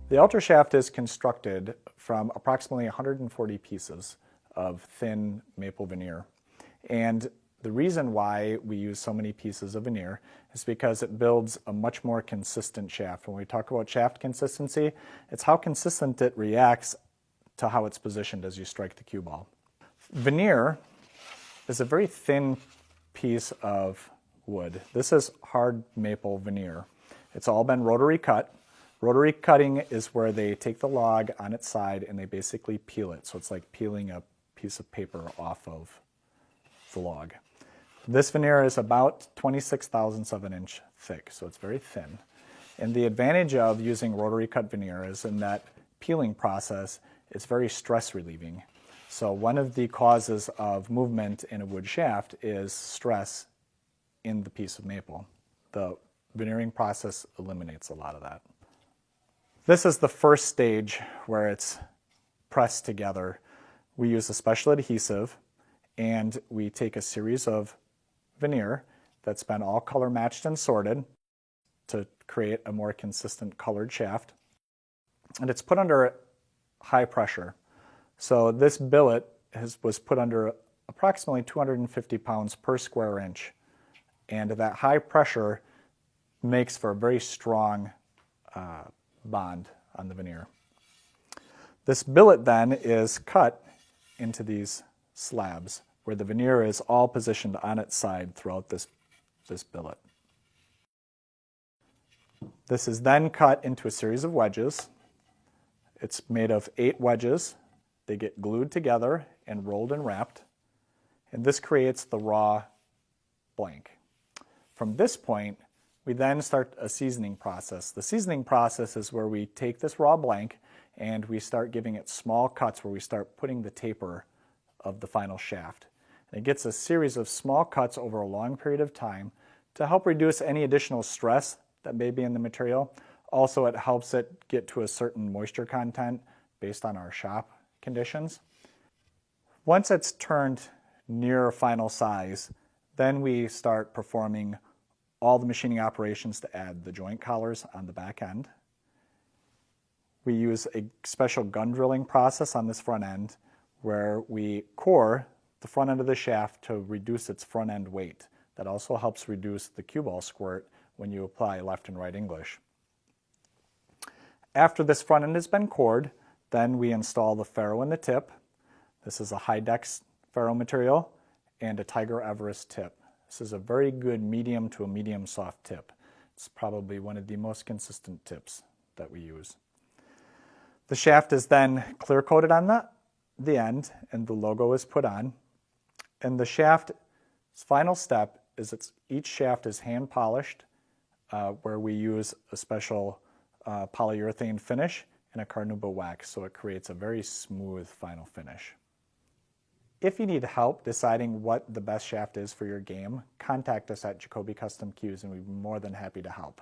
The Ultra shaft is constructed from approximately 140 pieces of thin maple veneer. And the reason why we use so many pieces of veneer is because it builds a much more consistent shaft. When we talk about shaft consistency, it's how consistent it reacts to how it's positioned as you strike the cue ball. Veneer is a very thin piece of wood. This is hard maple veneer. It's all been rotary cut. Rotary cutting is where they take the log on its side and they basically peel it. So it's like peeling a piece of paper off of the log. This veneer is about 26 thousandths of an inch thick, so it's very thin. And the advantage of using rotary cut veneer is in that peeling process, it's very stress relieving. So one of the causes of movement in a wood shaft is stress in the piece of maple. The veneering process eliminates a lot of that. This is the first stage where it's pressed together. We use a special adhesive and we take a series of veneer that's been all color matched and sorted to create a more consistent colored shaft. And it's put under high pressure. So this billet was put under approximately 250 pounds per square inch. And that high pressure makes for a very strong bond on the veneer. This billet then is cut into these slabs where the veneer is all positioned on its side throughout this billet. This is then cut into a series of wedges. It's made of 8 wedges. They get glued together and rolled and wrapped. And this creates the raw blank. From this point, we then start a seasoning process. The seasoning process is where we take this raw blank and we start giving it small cuts where we start putting the taper of the final shaft. And it gets a series of small cuts over a long period of time to help reduce any additional stress that may be in the material. Also, it helps it get to a certain moisture content based on our shop conditions. Once it's turned near final size, then we start performing all the machining operations to add the joint collars on the back end. We use a special gun drilling process on this front end where we core the front end of the shaft to reduce its front end weight. That also helps reduce the cue ball squirt when you apply left and right English. After this front end has been cored, then we install the ferrule in the tip. This is a Hydex ferrule material and a Tiger Everest tip. This is a very good medium to a medium soft tip. It's probably one of the most consistent tips that we use. The shaft is then clear coated on the end and the logo is put on. And the shaft's final step is each shaft is hand polished where we use a special polyurethane finish and a carnauba wax, so it creates a very smooth final finish. If you need help deciding what the best shaft is for your game, contact us at Jacoby Custom Cues and we'd be more than happy to help.